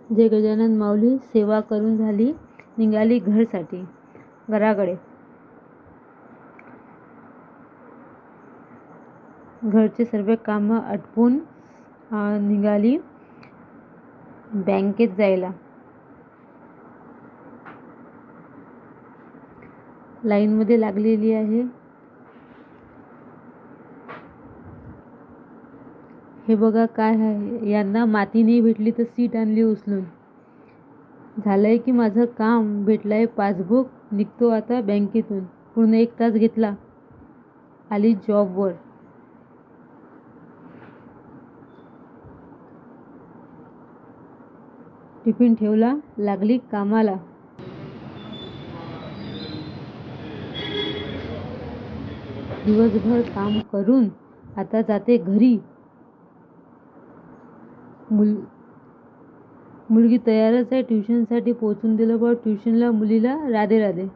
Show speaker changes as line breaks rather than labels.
जय गजानन माऊली सेवा करून झाली, निघाली घराकडे. घरचे सर्व कामं आटपून निघाली बँकेत जायला. लाईनमध्ये लागलेली आहे. हे बघा काय आहे, यांना माती नाही भेटली तर सीट आणली उचलून. झालंय की माझं काम, भेटलंय पासबुक, निघतो आता बँकेतून. पूर्ण 1 तास घेतला, आली जॉबवर. टिफिन ठेवला, लागली कामाला. दिवसभर काम करून आता जाते घरी. मुलगी तयारच आहे ट्युशनसाठी. पोचून दिलं बा ट्युशनला मुलीला. राधे राधे.